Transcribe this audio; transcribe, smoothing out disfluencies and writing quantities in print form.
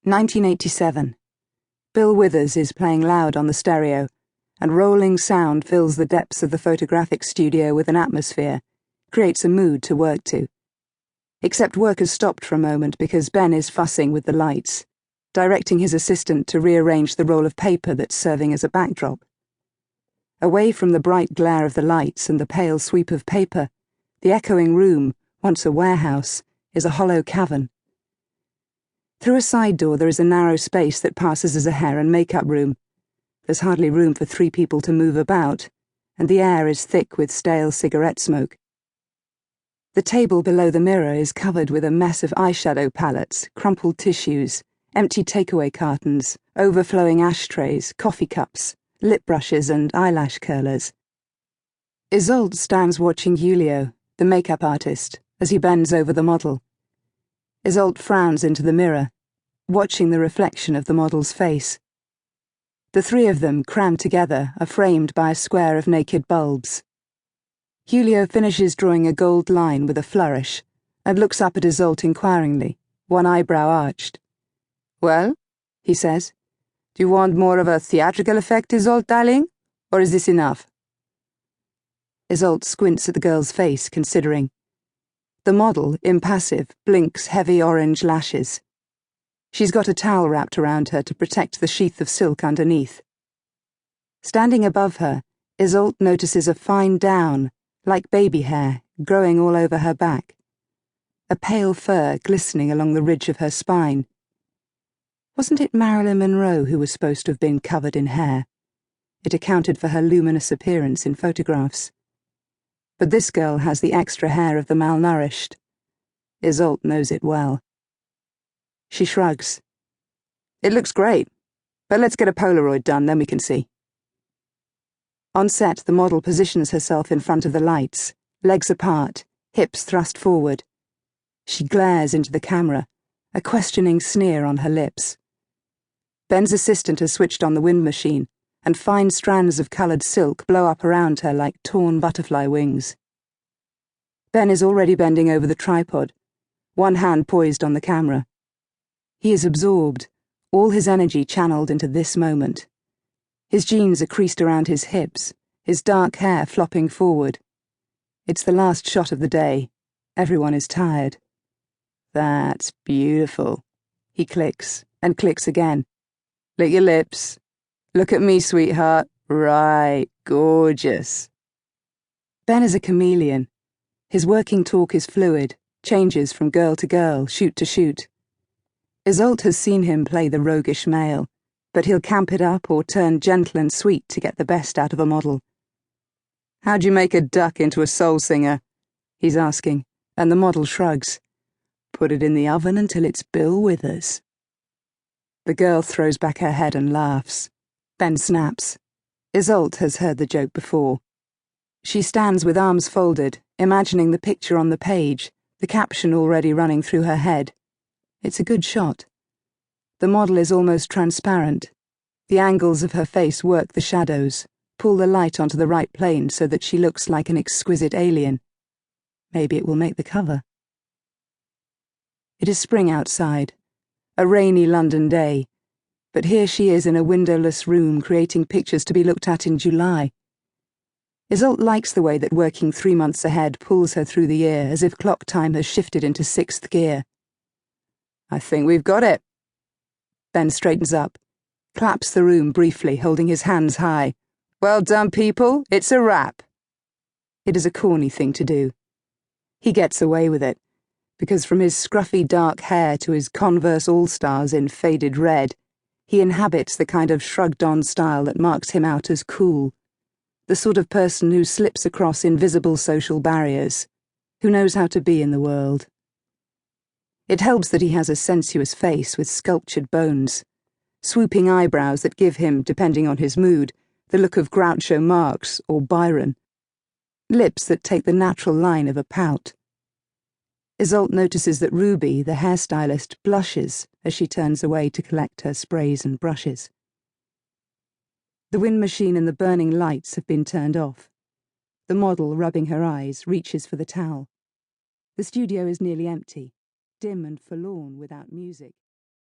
1987. Bill Withers is playing loud on the stereo, and rolling sound fills the depths of the photographic studio with an atmosphere, creates a mood to work to. Except work has stopped for a moment because Ben is fussing with the lights, directing his assistant to rearrange the roll of paper that's serving as a backdrop. Away from the bright glare of the lights and the pale sweep of paper, the echoing room, once a warehouse, is a hollow cavern. Through a side door there is a narrow space that passes as a hair and makeup room. There's hardly room for 3 people to move about, and the air is thick with stale cigarette smoke. The table below the mirror is covered with a mess of eyeshadow palettes, crumpled tissues, empty takeaway cartons, overflowing ashtrays, coffee cups, lip brushes and eyelash curlers. Isolde stands watching Julio, the makeup artist, as he bends over the model. Isolde frowns into the mirror, watching the reflection of the model's face. The 3 of them, crammed together, are framed by a square of naked bulbs. Julio finishes drawing a gold line with a flourish, and looks up at Isolde inquiringly, one eyebrow arched. "Well," he says, "do you want more of a theatrical effect, Isolde, darling? Or is this enough?" Isolde squints at the girl's face, considering. The model, impassive, blinks heavy orange lashes. She's got a towel wrapped around her to protect the sheath of silk underneath. Standing above her, Isolde notices a fine down, like baby hair, growing all over her back. A pale fur glistening along the ridge of her spine. Wasn't it Marilyn Monroe who was supposed to have been covered in hair? It accounted for her luminous appearance in photographs. But this girl has the extra hair of the malnourished. Isolde knows it well. She shrugs. "It looks great, but let's get a Polaroid done, then we can see." On set, the model positions herself in front of the lights, legs apart, hips thrust forward. She glares into the camera, a questioning sneer on her lips. Ben's assistant has switched on the wind machine, and fine strands of coloured silk blow up around her like torn butterfly wings. Ben is already bending over the tripod, one hand poised on the camera. He is absorbed, all his energy channeled into this moment. His jeans are creased around his hips, his dark hair flopping forward. It's the last shot of the day. Everyone is tired. "That's beautiful," he clicks, and clicks again. "Lick your lips. Look at me, sweetheart. Right, gorgeous." Ben is a chameleon. His working talk is fluid, changes from girl to girl, shoot to shoot. Isolde has seen him play the roguish male, but he'll camp it up or turn gentle and sweet to get the best out of a model. "How'd you make a duck into a soul singer?" he's asking, and the model shrugs. "Put it in the oven until it's Bill Withers." The girl throws back her head and laughs. Ben snaps. Isolde has heard the joke before. She stands with arms folded, imagining the picture on the page, the caption already running through her head. It's a good shot. The model is almost transparent. The angles of her face work the shadows, pull the light onto the right plane so that she looks like an exquisite alien. Maybe it will make the cover. It is spring outside, a rainy London day, but here she is in a windowless room creating pictures to be looked at in July. Isolde likes the way that working 3 months ahead pulls her through the year as if clock time has shifted into 6th gear. "I think we've got it." Ben straightens up, claps the room briefly, holding his hands high. "Well done, people, it's a wrap." It is a corny thing to do. He gets away with it, because from his scruffy dark hair to his Converse All-Stars in faded red, he inhabits the kind of shrugged-on style that marks him out as cool, the sort of person who slips across invisible social barriers, who knows how to be in the world. It helps that he has a sensuous face with sculptured bones, swooping eyebrows that give him, depending on his mood, the look of Groucho Marx or Byron, lips that take the natural line of a pout. Isolde notices that Ruby, the hairstylist, blushes as she turns away to collect her sprays and brushes. The wind machine and the burning lights have been turned off. The model, rubbing her eyes, reaches for the towel. The studio is nearly empty, dim and forlorn without music.